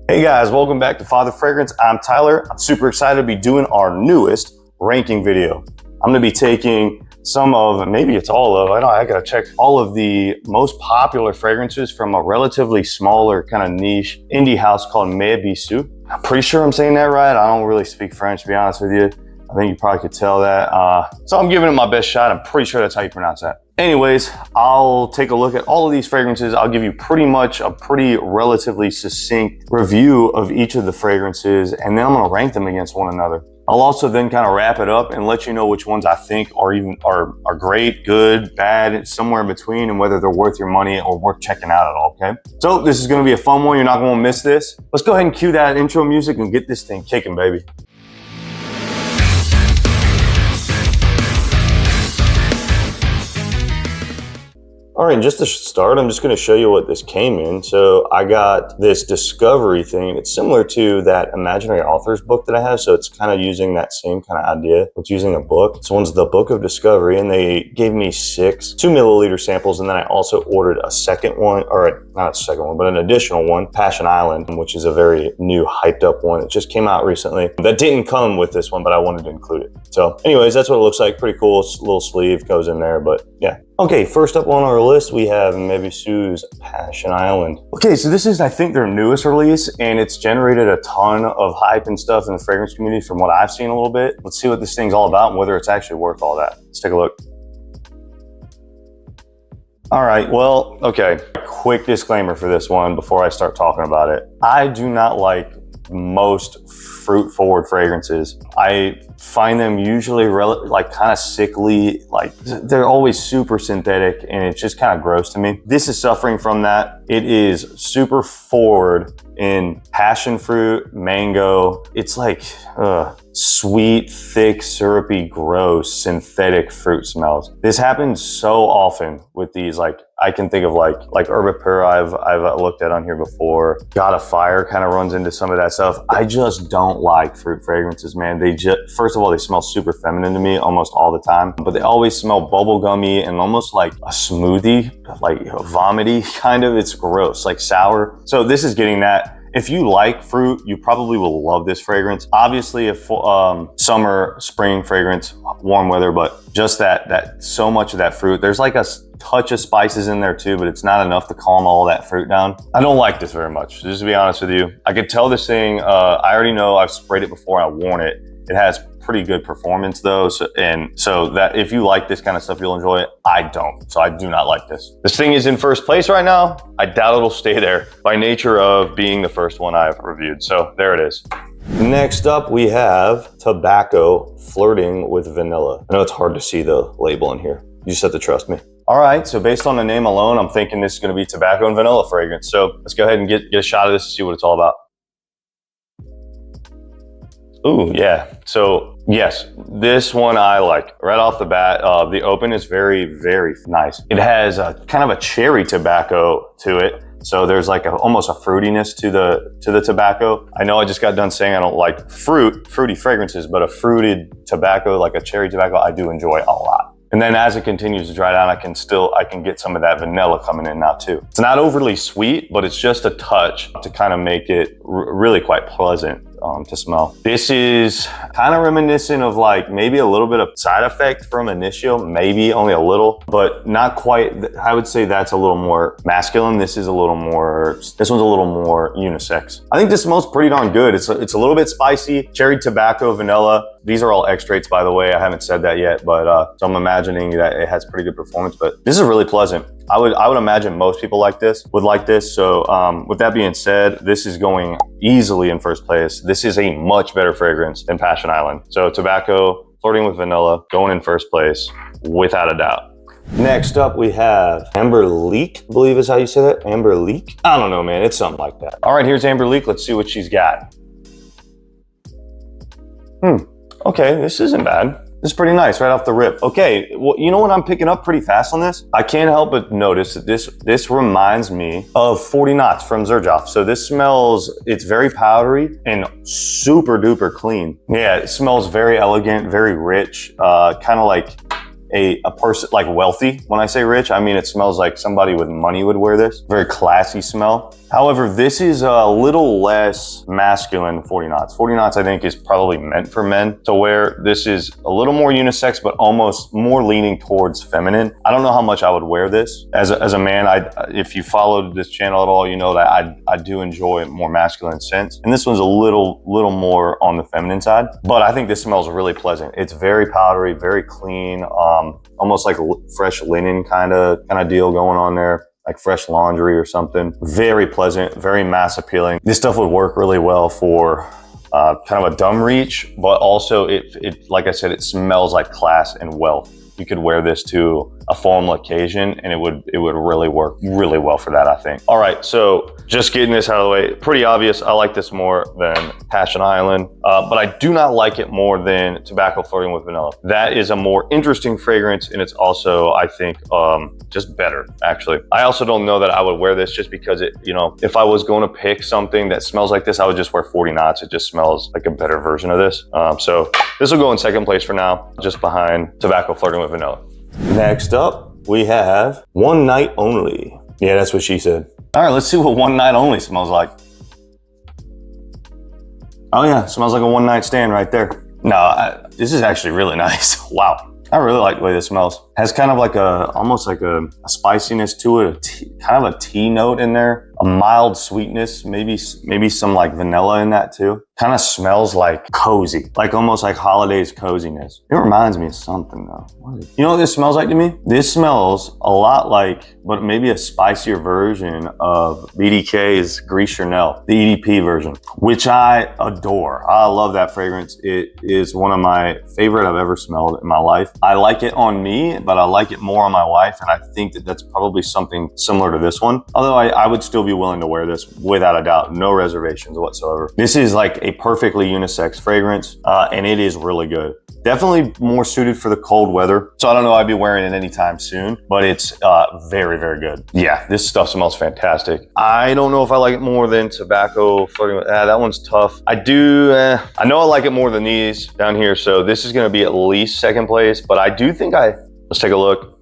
Hey guys, welcome back to Father Fragrance. I'm Tyler. I'm super excited to be doing our newest ranking video. I'm gonna be taking some of, maybe it's all of, I gotta check, all of the most popular fragrances from a relatively smaller kind of niche indie house called Mes Bisous. I'm pretty sure I'm saying that right. I don't really speak French, to be honest with you. I think you probably could tell that. So I'm giving it my best shot. I'm pretty sure that's how you pronounce that. Anyways, I'll take a look at all of these fragrances. I'll give you pretty much a relatively succinct review of each of the fragrances, and then I'm gonna rank them against one another. I'll also then kind of wrap it up and let you know which ones I think are great, good, bad, somewhere in between, and whether they're worth your money or worth checking out at all, okay? So this is gonna be a fun one. You're not gonna miss this. Let's go ahead and cue that intro music and get this thing kicking, baby. All right, and just to start, I'm just gonna show you what this came in. So I got this discovery thing. It's similar to that imaginary authors book that I have. So it's kind of using that same kind of idea. It's using a book. This one's the Book of Discovery, and they gave me 6 2-milliliter samples. And then I also ordered a second one, or not a second one, but an additional one, Passion Island, which is a very new hyped up one. It just came out recently. That didn't come with this one, but I wanted to include it. So anyways, that's what it looks like. Pretty cool. Little sleeve goes in there, but yeah. Okay, first up on our list, we have Mes Bisous Passion Island. Okay, so this is, I think, their newest release, and it's generated a ton of hype and stuff in the fragrance community from what I've seen a little bit. Let's see what this thing's all about and whether it's actually worth all that. Let's take a look. All right, well, okay. Quick disclaimer for this one before I start talking about it. I do not like most fruit-forward fragrances. I find them usually kind of sickly, like they're always super synthetic, and it's just kind of gross to me. This is suffering from that. It is super forward in passion fruit, mango. It's like sweet, thick, syrupy, gross, synthetic fruit smells. This happens so often with these. Like I can think of like Herbe Pure I've looked at on here before. God of Fire kind of runs into some of that stuff. I just don't like fruit fragrances, man. They just, first of all, they smell super feminine to me almost all the time, but they always smell bubblegummy and almost like a smoothie, like vomity kind of. It's gross, like sour. So this is getting that. If you like fruit, you probably will love this fragrance. Obviously, a summer, spring fragrance, warm weather, but just that so much of that fruit. There's like a touch of spices in there too, but it's not enough to calm all that fruit down. I don't like this very much, just to be honest with you. I could tell this thing, I already know I've sprayed it before, I've worn it. It has pretty good performance though, so that if you like this kind of stuff, you'll enjoy it. I don't, so I do not like this. This thing is in first place right now. I doubt it'll stay there by nature of being the first one I've reviewed. So there it is. Next up, we have Tobacco Flirting with Vanilla. I know it's hard to see the label in here. You just have to trust me. All right, so based on the name alone, I'm thinking this is gonna be tobacco and vanilla fragrance. So let's go ahead and get a shot of this to see what it's all about. Ooh, yeah. So yes, this one I like. Right off the bat, the open is very, very nice. It has a kind of a cherry tobacco to it. So there's like almost a fruitiness to the tobacco. I know I just got done saying I don't like fruity fragrances, but a fruited tobacco, like a cherry tobacco, I do enjoy a lot. And then as it continues to dry down, I can get some of that vanilla coming in now too. It's not overly sweet, but it's just a touch to kind of make it really quite pleasant to smell. This is kind of reminiscent of like maybe a little bit of side effect from Initio, maybe only a little, but not quite. I would say that's a little more masculine. This one's a little more unisex. I think this smells pretty darn good. It's a little bit spicy, cherry tobacco, vanilla. These are all extracts, by the way. I haven't said that yet, but so I'm imagining that it has pretty good performance, but this is really pleasant. I would imagine most people would like this. So with that being said, this is going easily in first place. This is a much better fragrance than Passion Island. So Tobacco Flirting with Vanilla going in first place without a doubt. Next up, we have Amber Leaque, I believe is how you say that. Amber Leaque? I don't know, man. It's something like that. All right, here's Amber Leaque. Let's see what she's got. Okay, this isn't bad. This is pretty nice right off the rip. Okay, well, you know what I'm picking up pretty fast on this? I can't help but notice that this reminds me of 40 Knots from Xerjoff. So this smells, it's very powdery and super duper clean. Yeah, it smells very elegant, very rich, kind of like a person, like wealthy. When I say rich, I mean it smells like somebody with money would wear this. Very classy smell. However, this is a little less masculine than 40 knots. 40 knots, I think, is probably meant for men to wear. This is a little more unisex, but almost more leaning towards feminine. I don't know how much I would wear this. As a man, if you followed this channel at all, you know that I do enjoy more masculine scents. And this one's a little more on the feminine side. But I think this smells really pleasant. It's very powdery, very clean, almost like a fresh linen kind of deal going on there. Like fresh laundry or something. Very pleasant, very mass appealing. This stuff would work really well for kind of a dumb reach, but also it like I said, it smells like class and wealth. You could wear this to a formal occasion and it would really work really well for that, I think. All right, so just getting this out of the way, pretty obvious. I like this more than Passion Island, but I do not like it more than Tobacco Flirting with Vanilla. That is a more interesting fragrance, and it's also, I think, just better, actually. I also don't know that I would wear this just because it, you know, if I was going to pick something that smells like this, I would just wear 40 knots. It just smells like a better version of this. So this will go in second place for now, just behind Tobacco Flirting with Vanilla. Next up, we have One Night Only. Yeah, that's what she said. All right, let's see what One Night Only smells like. Oh yeah, smells like a one night stand right there. No, this is actually really nice. Wow. I really like the way this smells. Has kind of like almost like a spiciness to it, kind of a tea note in there, a mild sweetness, maybe some like vanilla in that too. Kind of smells like cozy, like almost like holidays coziness. It reminds me of something though. You know what this smells like to me? This smells a lot like, but maybe a spicier version of BDK's Gris Chanel, the EDP version, which I adore. I love that fragrance. It is one of my favorite I've ever smelled in my life. I like it on me, but I like it more on my wife, and I think that that's probably something similar to this one. Although I would still be willing to wear this without a doubt, no reservations whatsoever. This is like a perfectly unisex fragrance, and it is really good. Definitely more suited for the cold weather. So I don't know I'd be wearing it anytime soon, but it's very, very good. Yeah, this stuff smells fantastic. I don't know if I like it more than Tobacco Flirting with, that one's tough. I know I like it more than these down here, so this is gonna be at least second place, but I do think let's take a look.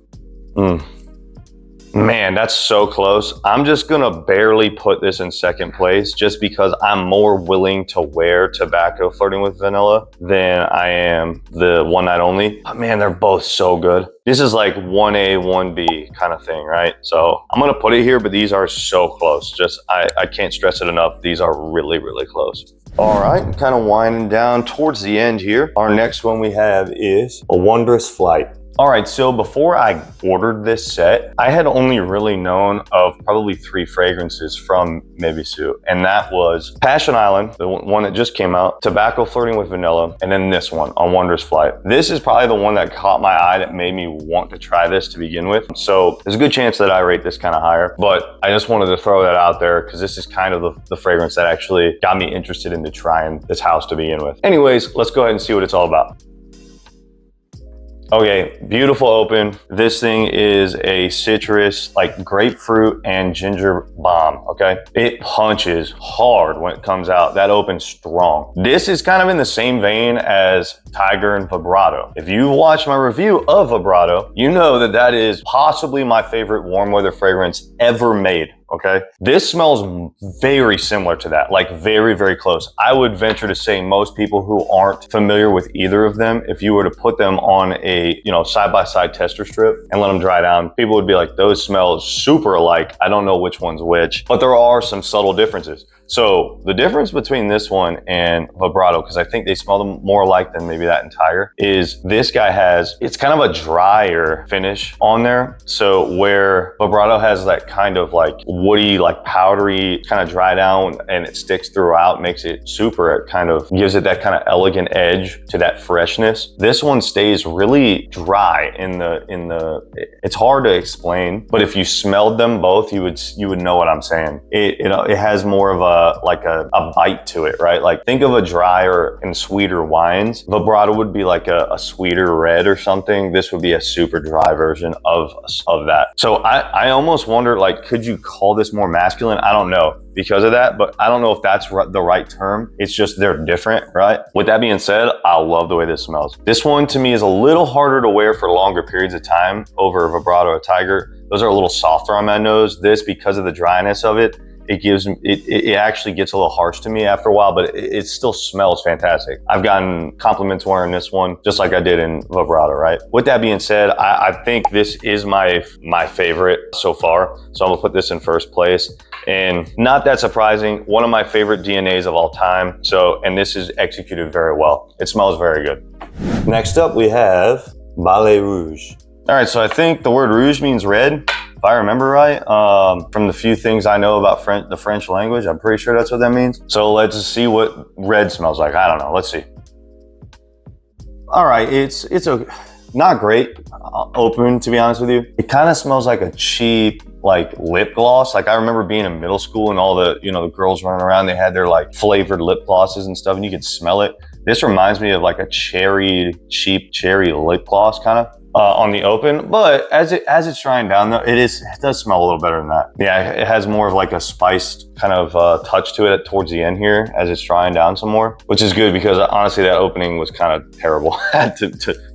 Man, that's so close. I'm just gonna barely put this in second place just because I'm more willing to wear Tobacco Flirting with Vanilla than I am the One Night Only. But man, they're both so good. This is like 1A, 1B kind of thing, right? So I'm gonna put it here, but these are so close. Just, I can't stress it enough. These are really, really close. All right, kind of winding down towards the end here. Our next one we have is a Wondrous Flight. All right, so before I ordered this set, I had only really known of probably 3 fragrances from Mes Bisous, and that was Passion Island, the one that just came out, Tobacco Flirting with Vanilla, and then this one, on Wondrous Flight. This is probably the one that caught my eye that made me want to try this to begin with. So there's a good chance that I rate this kind of higher, but I just wanted to throw that out there because this is kind of the fragrance that actually got me interested into trying this house to begin with. Anyways, let's go ahead and see what it's all about. Okay, beautiful open. This thing is a citrus, like grapefruit and ginger bomb, okay? It punches hard when it comes out. That opens strong. This is kind of in the same vein as Tiger and Vibrato. If you watched my review of Vibrato, you know that that is possibly my favorite warm weather fragrance ever made. Okay, this smells very similar to that, like very, very close. I would venture to say most people who aren't familiar with either of them, if you were to put them on a, you know, side-by-side tester strip and let them dry down, people would be like, those smell super alike. I don't know which one's which, but there are some subtle differences. So the difference between this one and Vibrato, because I think they smell them more alike than maybe that and Tiger, is this guy has, it's kind of a drier finish on there. So where Vibrato has that kind of like woody, like powdery, kind of dry down and it sticks throughout, makes it super, it kind of gives it that kind of elegant edge to that freshness. This one stays really dry it's hard to explain, but if you smelled them both, you would know what I'm saying. It has more of a bite to it, right? Like think of a drier and sweeter wines. Vibrato would be like a sweeter red or something. This would be a super dry version of that. So I almost wonder, like, could you call this more masculine? I don't know because of that, but I don't know if that's the right term. It's just they're different, right? With that being said, I love the way this smells. This one to me is a little harder to wear for longer periods of time over Vibrato or Tiger. Those are a little softer on my nose. This, because of the dryness of it, it actually gets a little harsh to me after a while, but it still smells fantastic. I've gotten compliments wearing this one, just like I did in Vibrato, right? With that being said, I think this is my favorite so far. So I'm gonna put this in first place. And not that surprising, one of my favorite DNAs of all time. So, and this is executed very well. It smells very good. Next up, we have Balle Rouge. All right, so I think the word rouge means red. If I remember right, from the few things I know about the French language, I'm pretty sure that's what that means. So let's see what red smells like. I don't know, let's see. All right, it's not great open, to be honest with you. It kind of smells like a cheap, like lip gloss. Like I remember being in middle school and all the, the girls running around, they had their like flavored lip glosses and stuff and you could smell it. This reminds me of like a cheap cherry lip gloss kind of. On the open, but as it's drying down though, it does smell a little better than that. Yeah, it has more of like a spiced kind of touch to it towards the end here as it's drying down some more, which is good because honestly that opening was kind of terrible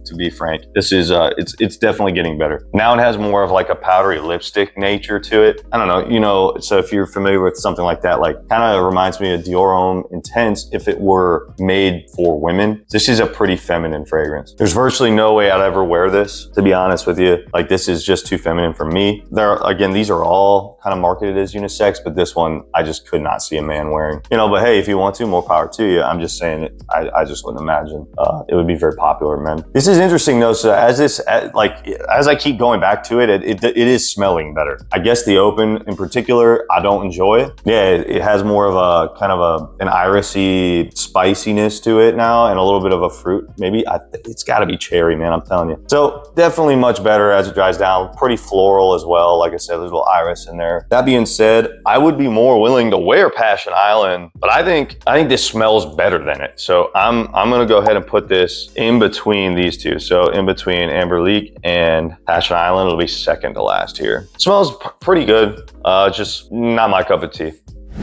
to be frank. This is it's definitely getting better. Now it has more of like a powdery lipstick nature to it. I don't know, so if you're familiar with something like that, like kind of reminds me of Dior Homme Intense if it were made for women. This is a pretty feminine fragrance. There's virtually no way I'd ever wear this, to be honest with you. Like this is just too feminine for me. Again, these are all kind of marketed as unisex, but this one I just could not see a man wearing. But hey, if you want to, more power to you. I'm just saying it. I just wouldn't imagine it would be very popular with men. This is interesting though. So as I keep going back to it, it is smelling better. I guess the open in particular, I don't enjoy it. Yeah, it has more of a kind of an irisy spiciness to it now and a little bit of a fruit. Maybe it's gotta be cherry, man, I'm telling you. So definitely much better as it dries down. Pretty floral as well. Like I said, there's a little iris in there. That being said, I would be more willing to wear Passion Island, but I think this smells better than it. So I'm gonna go ahead and put this in between these two. So in between Amber Leaque and Passion Island, it'll be second to last here. Smells pretty good, just not my cup of tea.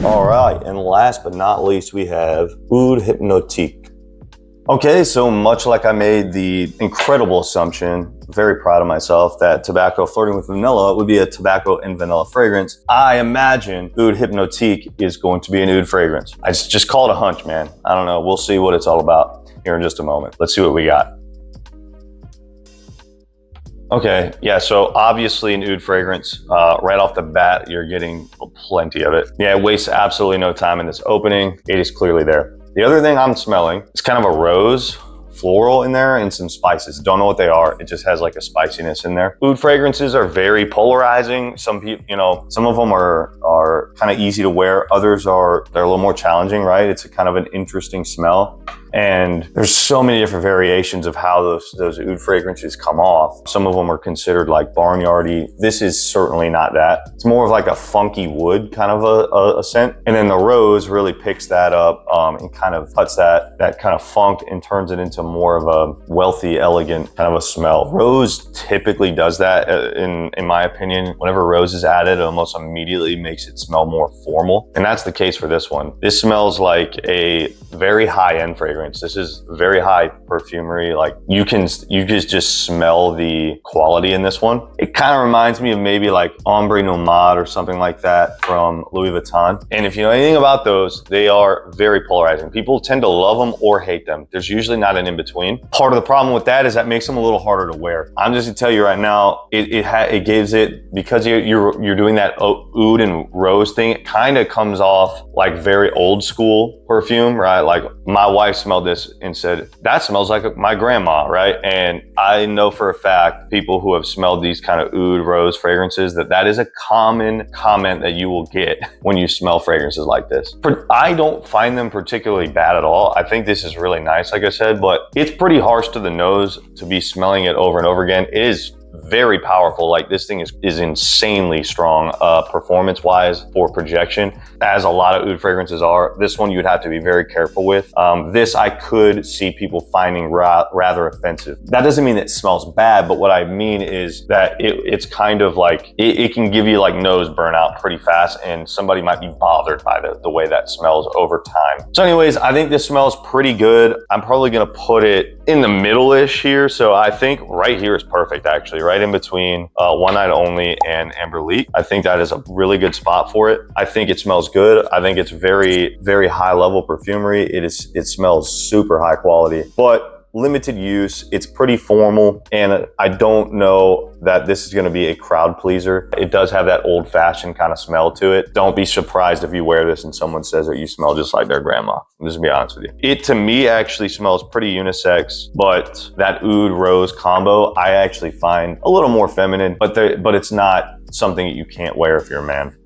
All right, and last but not least, we have Oud Hypnotique. Okay, so much like I made the incredible assumption, very proud of myself, that tobacco flirting with vanilla would be a tobacco and vanilla fragrance, I imagine Oud Hypnotique is going to be an oud fragrance. I just call it a hunch, man. I don't know, we'll see what it's all about here in just a moment. Let's see what we got. Okay, yeah, so obviously an oud fragrance, right off the bat, you're getting plenty of it. Yeah, it wastes absolutely no time in this opening. It is clearly there. The other thing I'm smelling is kind of a rose floral in there and some spices. Don't know what they are. It just has like a spiciness in there. Oud fragrances are very polarizing. Some people, some of them are kind of easy to wear. Others they're a little more challenging, right? It's a kind of an interesting smell. And there's so many different variations of how those oud fragrances come off. Some of them are considered like barnyardy. This is certainly not that. It's more of like a funky wood kind of a scent. And then the rose really picks that up and kind of puts that kind of funk and turns it into more of a wealthy, elegant kind of a smell. Rose typically does that in my opinion. Whenever rose is added, it almost immediately makes it smell more formal. And that's the case for this one. This smells like a very high-end fragrance. This is very high perfumery. Like you just smell the quality in this one. It kind of reminds me of maybe like Ombre Nomade or something like that from Louis Vuitton. And if you know anything about those, they are very polarizing. People tend to love them or hate them. There's usually not an in-between. Part of the problem with that is that makes them a little harder to wear. I'm just gonna tell you right now, it gives it, because you're doing that oud and rose thing, it kind of comes off like very old school perfume, right? Like my wife smelled this and said, that smells like my grandma, right? And I know for a fact, people who have smelled these kind of oud rose fragrances, that is a common comment that you will get when you smell fragrances like this. I don't find them particularly bad at all. I think this is really nice, like I said, but it's pretty harsh to the nose to be smelling it over and over again. It is very powerful. Like this thing is insanely strong performance-wise for projection, as a lot of oud fragrances are. This one you would have to be very careful with. This I could see people finding rather offensive. That doesn't mean it smells bad, but what I mean is that it's kind of like, it can give you like nose burnout pretty fast, and somebody might be bothered by the way that smells over time. So anyways, I think this smells pretty good. I'm probably gonna put it in the middle-ish here. So I think right here is perfect, actually, right in between One Night Only and Leaque. I think that is a really good spot for it. I think it smells good. I think it's very, very high level perfumery. It smells super high quality, but limited use. It's pretty formal, and I don't know that this is going to be a crowd pleaser. It does have that old-fashioned kind of smell to it. Don't be surprised if you wear this and someone says that you smell just like their grandma. Just to be honest with you. It, to me, actually smells pretty unisex, but that oud rose combo, I actually find a little more feminine, but it's not something that you can't wear if you're a man.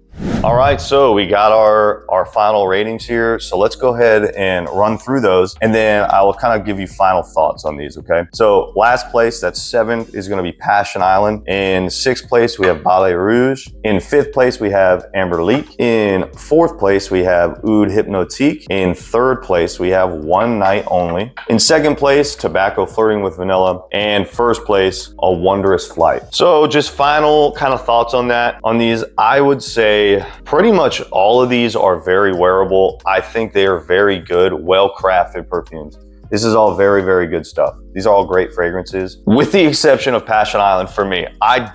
All right, so we got our final ratings here. So let's go ahead and run through those, and then I will kind of give you final thoughts on these, okay? So last place, that's 7th, is gonna be Passion Island. In 6th place, we have Balle Rouge. In 5th place, we have Leaque. In 4th place, we have Oud Hypnotique. In 3rd place, we have One Night Only. In 2nd place, Tobacco Flirting with Vanilla. And 1st place, a Wondrous Flight. So just final kind of thoughts on that. On these, I would say pretty much all of these are very wearable. I think they are very good, well-crafted perfumes. This is all very, very good stuff. These are all great fragrances, with the exception of Passion Island for me. I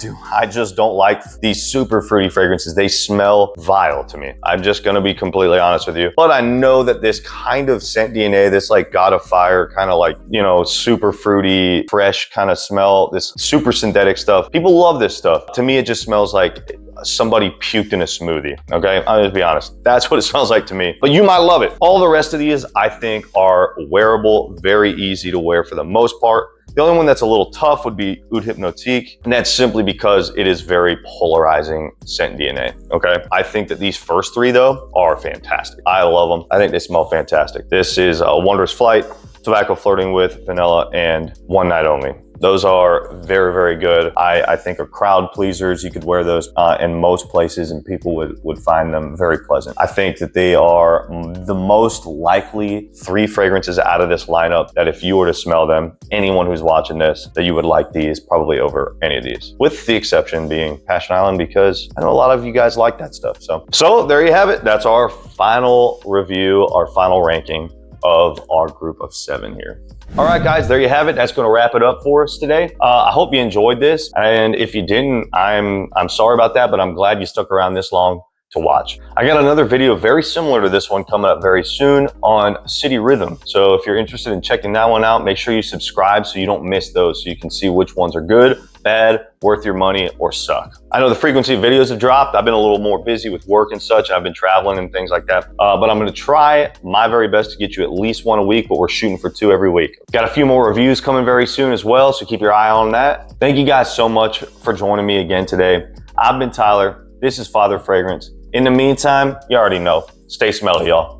just don't like these super fruity fragrances. They smell vile to me. I'm just gonna be completely honest with you. But I know that this kind of scent DNA, this like God of Fire, kind of like, you know, super fruity, fresh kind of smell, this super synthetic stuff. People love this stuff. To me, it just smells like somebody puked in a smoothie, okay? I'll just be honest. That's what it smells like to me, but you might love it. All the rest of these, I think, are wearable, very easy to wear for the most part. The only one that's a little tough would be Oud Hypnotique, and that's simply because it is very polarizing scent DNA, okay? I think that these first 3, though, are fantastic. I love them. I think they smell fantastic. This is a Wondrous Flight, Tobacco Flirting with Vanilla, and One Night Only. Those are very, very good. I think are crowd pleasers. You could wear those in most places and people would find them very pleasant. I think that they are the most likely 3 fragrances out of this lineup that if you were to smell them, anyone who's watching this, that you would like these probably over any of these. With the exception being Passion Island, because I know a lot of you guys like that stuff. So there you have it. That's our final review, our final ranking of our group of 7 here. All right, guys, there you have it. That's going to wrap it up for us today. I hope you enjoyed this, and if you didn't, I'm sorry about that, but I'm glad you stuck around this long to watch. I got another video very similar to this one coming up very soon on City Rhythm. So if you're interested in checking that one out, make sure you subscribe so you don't miss those, so you can see which ones are good, bad, worth your money, or suck. I know the frequency of videos have dropped. I've been a little more busy with work and such. I've been traveling and things like that. But I'm gonna try my very best to get you at least 1 a week, but we're shooting for 2 every week. Got a few more reviews coming very soon as well, so keep your eye on that. Thank you guys so much for joining me again today. I've been Tyler. This is Father Fragrance. In the meantime, you already know, stay smelly, y'all.